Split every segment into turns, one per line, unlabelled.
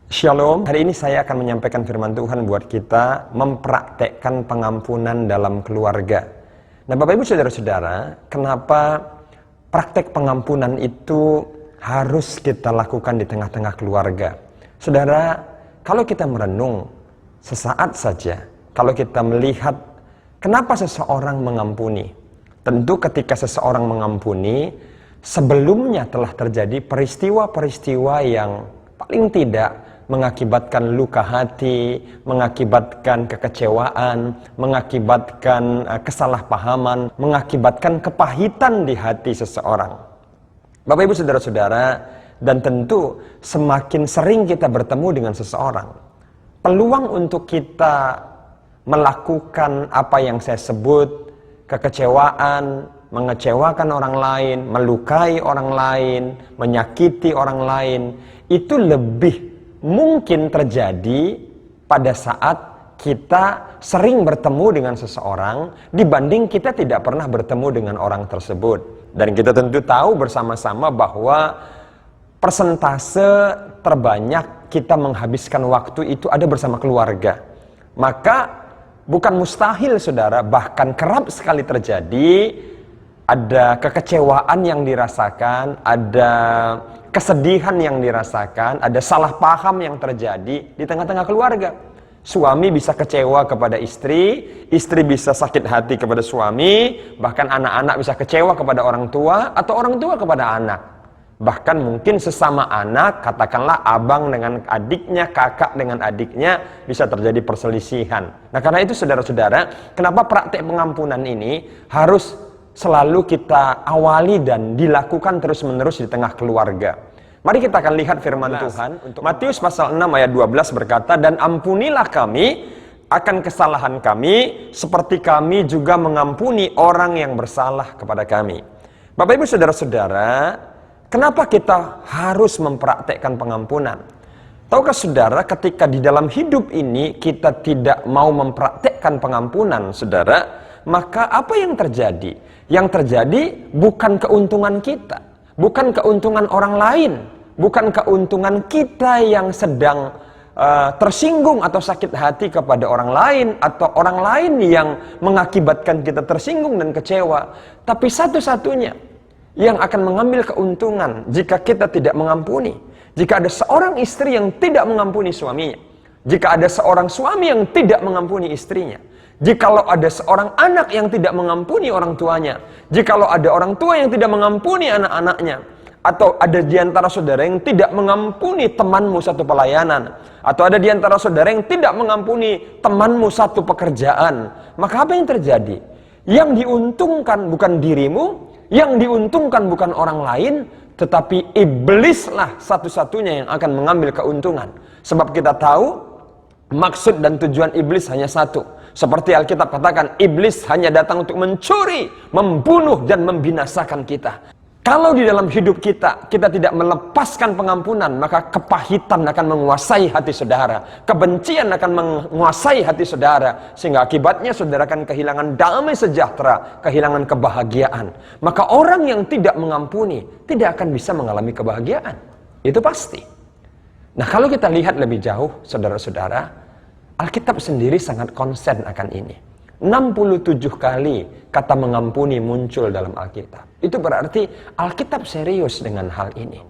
Shalom, hari ini saya akan menyampaikan firman Tuhan buat kita mempraktekkan pengampunan dalam keluarga. Nah, Bapak Ibu Saudara-saudara, kenapa praktek pengampunan itu harus kita lakukan di tengah-tengah keluarga? Saudara, kalau kita merenung sesaat saja, kalau kita melihat kenapa seseorang mengampuni, tentu ketika seseorang mengampuni, sebelumnya telah terjadi peristiwa-peristiwa yang paling tidak mengakibatkan luka hati, mengakibatkan kekecewaan, mengakibatkan kesalahpahaman, mengakibatkan kepahitan di hati seseorang. Bapak Ibu Saudara-saudara, dan tentu semakin sering kita bertemu dengan seseorang, peluang untuk kita melakukan apa yang saya sebut kekecewaan, mengecewakan orang lain, melukai orang lain, menyakiti orang lain, itu lebih mungkin terjadi pada saat kita sering bertemu dengan seseorang dibanding kita tidak pernah bertemu dengan orang tersebut. Dan kita tentu tahu bersama-sama bahwa persentase terbanyak kita menghabiskan waktu itu ada bersama keluarga. Maka bukan mustahil saudara, bahkan kerap sekali terjadi ada kekecewaan yang dirasakan, ada kesedihan yang dirasakan, ada salah paham yang terjadi di tengah-tengah keluarga. Suami bisa kecewa kepada istri bisa sakit hati kepada suami, bahkan anak-anak bisa kecewa kepada orang tua, atau orang tua kepada anak. Bahkan mungkin sesama anak, katakanlah abang dengan adiknya, kakak dengan adiknya, bisa terjadi perselisihan. Nah, karena itu saudara-saudara, kenapa praktek pengampunan ini harus selalu kita awali dan dilakukan terus-menerus di tengah keluarga. Mari kita akan lihat firman Tuhan. Matius pasal 6 ayat 12 berkata, "Dan ampunilah kami akan kesalahan kami, seperti kami juga mengampuni orang yang bersalah kepada kami." Bapak Ibu Saudara-saudara, kenapa kita harus mempraktekkan pengampunan? Tahukah saudara, ketika di dalam hidup ini kita tidak mau mempraktekkan pengampunan, saudara, maka apa yang terjadi? Yang terjadi bukan keuntungan kita, bukan keuntungan orang lain, bukan keuntungan kita yang sedang tersinggung atau sakit hati kepada orang lain, atau orang lain yang mengakibatkan kita tersinggung dan kecewa. Tapi satu-satunya yang akan mengambil keuntungan jika kita tidak mengampuni, jika ada seorang istri yang tidak mengampuni suaminya, jika ada seorang suami yang tidak mengampuni istrinya, jikalau ada seorang anak yang tidak mengampuni orang tuanya, jikalau ada orang tua yang tidak mengampuni anak-anaknya, atau ada di antara saudara yang tidak mengampuni temanmu satu pelayanan, atau ada di antara saudara yang tidak mengampuni temanmu satu pekerjaan, maka apa yang terjadi? Yang diuntungkan bukan dirimu, yang diuntungkan bukan orang lain, tetapi iblislah satu-satunya yang akan mengambil keuntungan. Sebab kita tahu maksud dan tujuan iblis hanya satu. Seperti Alkitab katakan, iblis hanya datang untuk mencuri, membunuh, dan membinasakan kita. Kalau di dalam hidup kita tidak melepaskan pengampunan, maka kepahitan akan menguasai hati saudara, kebencian akan menguasai hati saudara, sehingga akibatnya saudara akan kehilangan damai sejahtera, kehilangan kebahagiaan. Maka orang yang tidak mengampuni tidak akan bisa mengalami kebahagiaan. Itu pasti. Nah, kalau kita lihat lebih jauh, saudara-saudara, Alkitab sendiri sangat konsen akan ini. 67 kali kata mengampuni muncul dalam Alkitab. Itu berarti Alkitab serius dengan hal ini.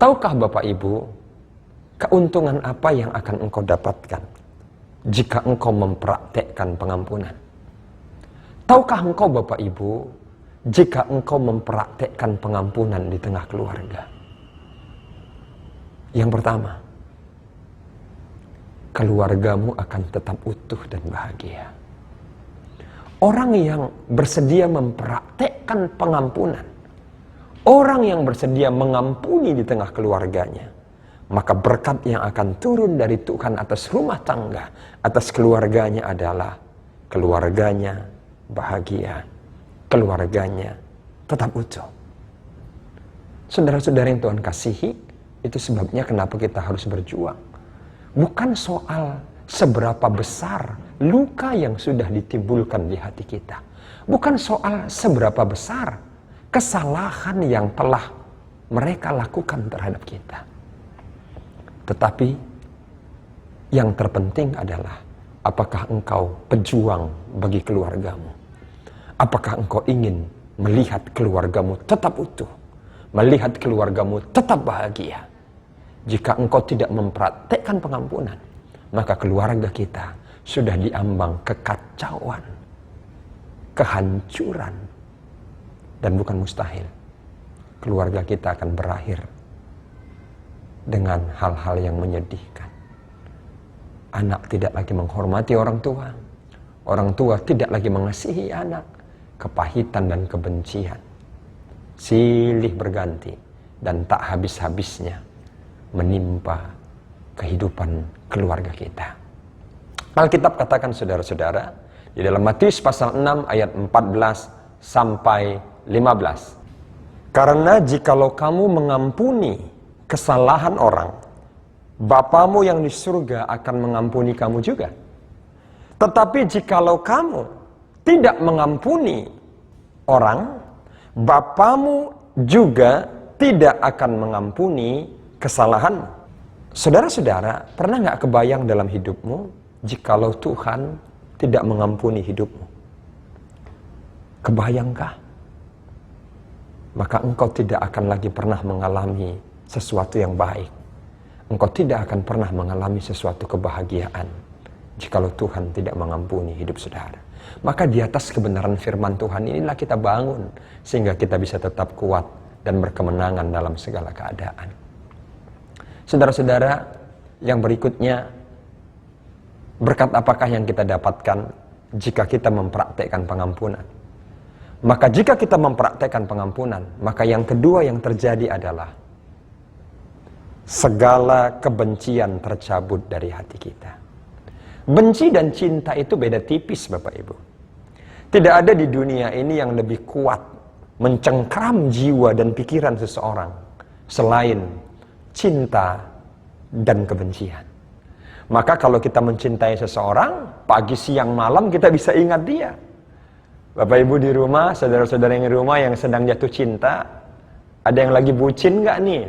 Tahukah Bapak Ibu, keuntungan apa yang akan engkau dapatkan jika engkau mempraktekkan pengampunan? Tahukah engkau Bapak Ibu, jika engkau mempraktekkan pengampunan di tengah keluarga? Yang pertama, keluargamu akan tetap utuh dan bahagia. Orang yang bersedia mempraktekkan pengampunan, orang yang bersedia mengampuni di tengah keluarganya, maka berkat yang akan turun dari Tuhan atas rumah tangga, atas keluarganya adalah keluarganya bahagia, keluarganya tetap utuh. Saudara-saudara yang Tuhan kasihi, itu sebabnya kenapa kita harus berjuang. Bukan soal seberapa besar luka yang sudah ditimbulkan di hati kita. Bukan soal seberapa besar kesalahan yang telah mereka lakukan terhadap kita. Tetapi yang terpenting adalah, apakah engkau pejuang bagi keluargamu? Apakah engkau ingin melihat keluargamu tetap utuh, melihat keluargamu tetap bahagia? Jika engkau tidak mempraktekkan pengampunan, maka keluarga kita sudah diambang kekacauan, kehancuran, dan bukan mustahil keluarga kita akan berakhir dengan hal-hal yang menyedihkan. Anak tidak lagi menghormati orang tua tidak lagi mengasihi anak, kepahitan dan kebencian silih berganti dan tak habis-habisnya menimpa kehidupan keluarga kita. Alkitab katakan, saudara-saudara, di dalam Matius pasal 6 ayat 14 sampai 15. Karena jikalau kamu mengampuni kesalahan orang, Bapamu yang di surga akan mengampuni kamu juga. Tetapi jikalau kamu tidak mengampuni orang, Bapamu juga tidak akan mengampuni kesalahanmu. Saudara-saudara, pernah nggak kebayang dalam hidupmu jikalau Tuhan tidak mengampuni hidupmu? Kebayangkah? Maka engkau tidak akan lagi pernah mengalami sesuatu yang baik. Engkau tidak akan pernah mengalami sesuatu kebahagiaan jikalau Tuhan tidak mengampuni hidup saudara. Maka di atas kebenaran firman Tuhan inilah kita bangun, sehingga kita bisa tetap kuat dan berkemenangan dalam segala keadaan. Saudara-saudara, yang berikutnya, berkat apakah yang kita dapatkan jika kita mempraktekkan pengampunan? Maka jika kita mempraktekkan pengampunan, maka yang kedua yang terjadi adalah segala kebencian tercabut dari hati kita. Benci dan cinta itu beda tipis, Bapak Ibu. Tidak ada di dunia ini yang lebih kuat mencengkram jiwa dan pikiran seseorang selain cinta dan kebencian. Maka kalau kita mencintai seseorang, pagi, siang, malam kita bisa ingat dia. Bapak Ibu di rumah, saudara-saudara yang di rumah yang sedang jatuh cinta, ada yang lagi bucin nggak nih?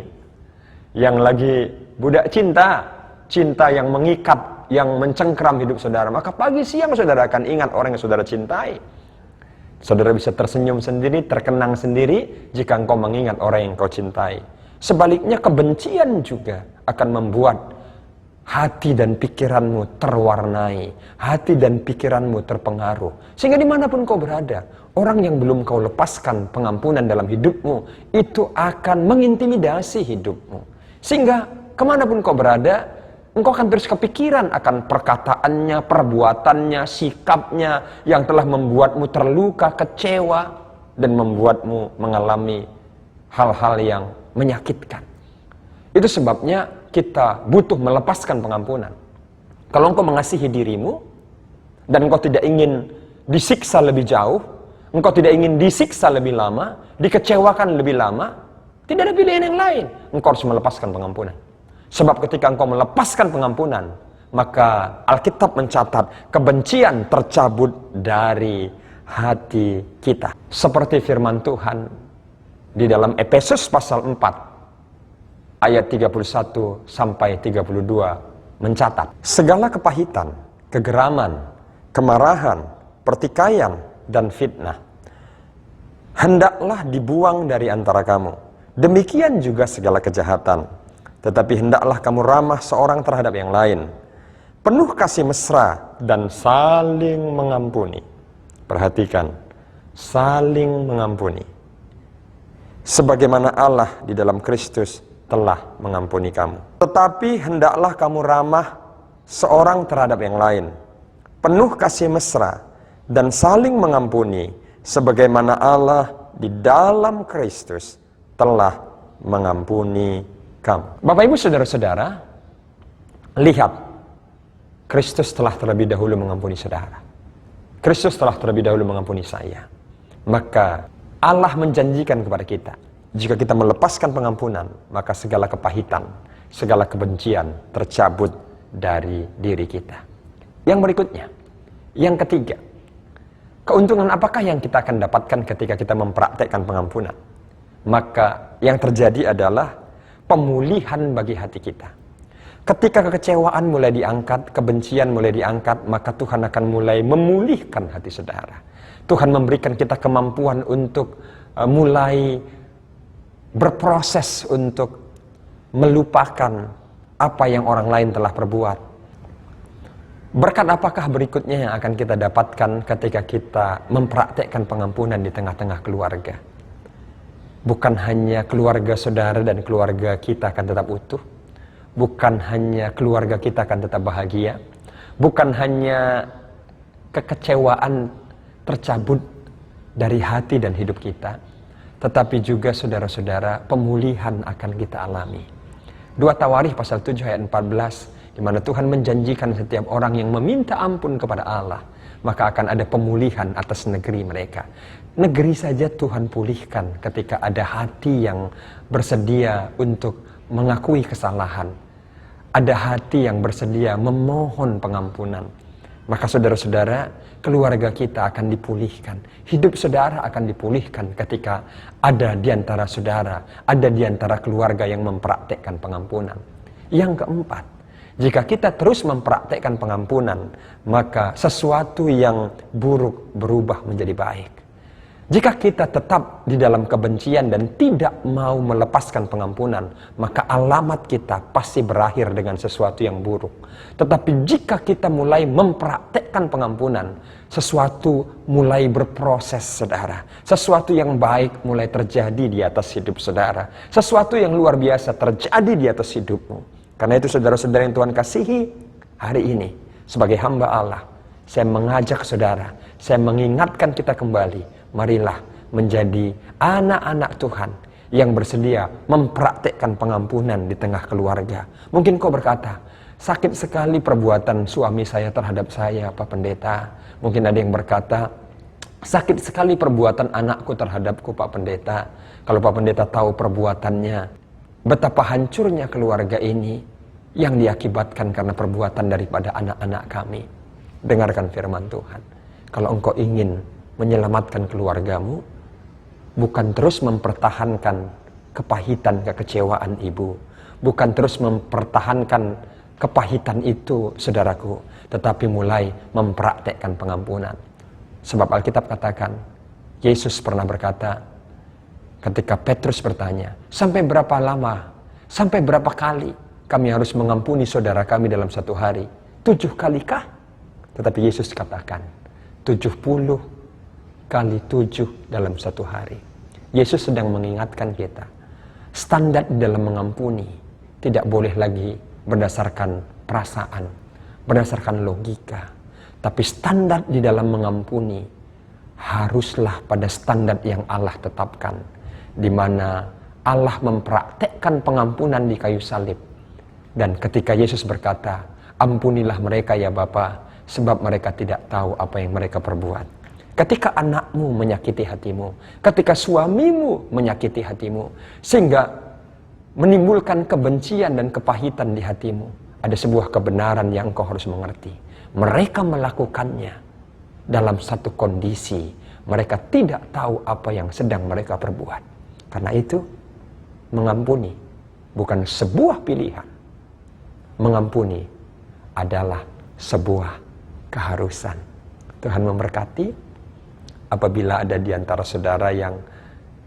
Yang lagi budak cinta, cinta yang mengikat, yang mencengkram hidup saudara, maka pagi siang saudara akan ingat orang yang saudara cintai. Saudara bisa tersenyum sendiri, terkenang sendiri jika engkau mengingat orang yang engkau cintai. Sebaliknya kebencian juga akan membuat hati dan pikiranmu terwarnai, hati dan pikiranmu terpengaruh. Sehingga dimanapun kau berada, orang yang belum kau lepaskan pengampunan dalam hidupmu, itu akan mengintimidasi hidupmu. Sehingga kemanapun kau berada, engkau akan terus kepikiran akan perkataannya, perbuatannya, sikapnya yang telah membuatmu terluka, kecewa, dan membuatmu mengalami hal-hal yang menyakitkan. Itu sebabnya kita butuh melepaskan pengampunan. Kalau engkau mengasihi dirimu, dan engkau tidak ingin disiksa lebih jauh, engkau tidak ingin disiksa lebih lama, dikecewakan lebih lama, tidak ada pilihan yang lain. Engkau harus melepaskan pengampunan. Sebab ketika engkau melepaskan pengampunan, maka Alkitab mencatat kebencian tercabut dari hati kita. Seperti firman Tuhan di dalam Efesus pasal 4 ayat 31 sampai 32 mencatat, segala kepahitan, kegeraman, kemarahan, pertikaian, dan fitnah hendaklah dibuang dari antara kamu. Demikian juga segala kejahatan. Tetapi hendaklah kamu ramah seorang terhadap yang lain, penuh kasih mesra dan saling mengampuni. Perhatikan, saling mengampuni, sebagaimana Allah di dalam Kristus telah mengampuni kamu. Tetapi hendaklah kamu ramah seorang terhadap yang lain, penuh kasih mesra dan saling mengampuni, sebagaimana Allah di dalam Kristus telah mengampuni kamu. Bapak Ibu saudara-saudara, lihat, Kristus telah terlebih dahulu mengampuni saudara. Kristus telah terlebih dahulu mengampuni saya. Maka Allah menjanjikan kepada kita, jika kita melepaskan pengampunan, maka segala kepahitan, segala kebencian tercabut dari diri kita. Yang berikutnya, yang ketiga, keuntungan apakah yang kita akan dapatkan ketika kita mempraktekkan pengampunan? Maka yang terjadi adalah pemulihan bagi hati kita. Ketika kekecewaan mulai diangkat, kebencian mulai diangkat, maka Tuhan akan mulai memulihkan hati saudara. Tuhan memberikan kita kemampuan untuk mulai berproses untuk melupakan apa yang orang lain telah perbuat. Berkat apakah berikutnya yang akan kita dapatkan ketika kita mempraktekkan pengampunan di tengah-tengah keluarga? Bukan hanya keluarga saudara dan keluarga kita akan tetap utuh. Bukan hanya keluarga kita akan tetap bahagia. Bukan hanya kekecewaan tercabut dari hati dan hidup kita. Tetapi juga saudara-saudara, pemulihan akan kita alami. 2 Tawarikh pasal 7 ayat 14, di mana Tuhan menjanjikan setiap orang yang meminta ampun kepada Allah, maka akan ada pemulihan atas negeri mereka. Negeri saja Tuhan pulihkan ketika ada hati yang bersedia untuk mengakui kesalahan. Ada hati yang bersedia memohon pengampunan. Maka saudara-saudara, keluarga kita akan dipulihkan. Hidup saudara akan dipulihkan ketika ada di antara saudara, ada di antara keluarga yang mempraktekkan pengampunan. Yang keempat, jika kita terus mempraktekkan pengampunan, maka sesuatu yang buruk berubah menjadi baik. Jika kita tetap di dalam kebencian dan tidak mau melepaskan pengampunan, maka alamat kita pasti berakhir dengan sesuatu yang buruk. Tetapi jika kita mulai mempraktekkan pengampunan, sesuatu mulai berproses, saudara. Sesuatu yang baik mulai terjadi di atas hidup saudara. Sesuatu yang luar biasa terjadi di atas hidupmu. Karena itu saudara-saudara yang Tuhan kasihi, hari ini sebagai hamba Allah, saya mengajak saudara, saya mengingatkan kita kembali, marilah menjadi anak-anak Tuhan yang bersedia mempraktekkan pengampunan di tengah keluarga. Mungkin kau berkata, sakit sekali perbuatan suami saya terhadap saya, Pak Pendeta. Mungkin ada yang berkata, sakit sekali perbuatan anakku terhadapku, Pak Pendeta. Kalau Pak Pendeta tahu perbuatannya, betapa hancurnya keluarga ini yang diakibatkan karena perbuatan daripada anak-anak kami. Dengarkan firman Tuhan. Kalau engkau ingin menyelamatkan keluargamu, bukan terus mempertahankan kepahitan, kekecewaan ibu, bukan terus mempertahankan kepahitan itu, saudaraku, tetapi mulai mempraktekkan pengampunan. Sebab Alkitab katakan, Yesus pernah berkata, ketika Petrus bertanya, sampai berapa lama, sampai berapa kali kami harus mengampuni saudara kami dalam satu hari? 7 kalikah? Tetapi Yesus katakan, 70 kali 7 dalam satu hari. Yesus sedang mengingatkan kita, standar dalam mengampuni tidak boleh lagi berdasarkan perasaan, berdasarkan logika. Tapi standar di dalam mengampuni haruslah pada standar yang Allah tetapkan, di mana Allah mempraktekkan pengampunan di kayu salib. Dan ketika Yesus berkata, ampunilah mereka ya Bapa, sebab mereka tidak tahu apa yang mereka perbuat. Ketika anakmu menyakiti hatimu, ketika suamimu menyakiti hatimu, sehingga menimbulkan kebencian dan kepahitan di hatimu, ada sebuah kebenaran yang engkau harus mengerti. Mereka melakukannya dalam satu kondisi, mereka tidak tahu apa yang sedang mereka perbuat. Karena itu, mengampuni bukan sebuah pilihan. Mengampuni adalah sebuah keharusan. Tuhan memberkati. Apabila ada di antara saudara yang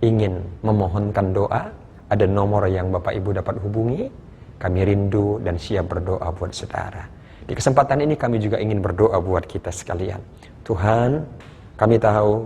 ingin memohonkan doa, ada nomor yang Bapak Ibu dapat hubungi. Kami rindu dan siap berdoa buat saudara. Di kesempatan ini kami juga ingin berdoa buat kita sekalian. Tuhan, kami tahu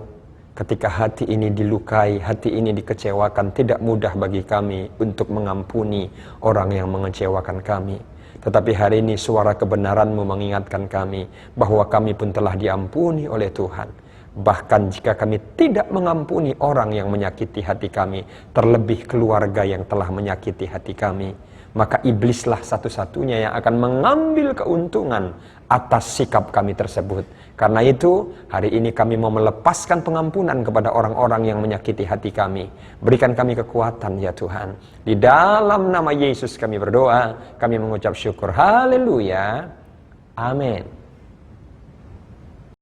ketika hati ini dilukai, hati ini dikecewakan, tidak mudah bagi kami untuk mengampuni orang yang mengecewakan kami. Tetapi hari ini suara kebenaran-Mu mengingatkan kami bahwa kami pun telah diampuni oleh Tuhan. Bahkan jika kami tidak mengampuni orang yang menyakiti hati kami, terlebih keluarga yang telah menyakiti hati kami, maka iblislah satu-satunya yang akan mengambil keuntungan atas sikap kami tersebut. Karena itu, hari ini kami mau melepaskan pengampunan kepada orang-orang yang menyakiti hati kami. Berikan kami kekuatan ya Tuhan. Di dalam nama Yesus kami berdoa, kami mengucap syukur. Haleluya. Amin.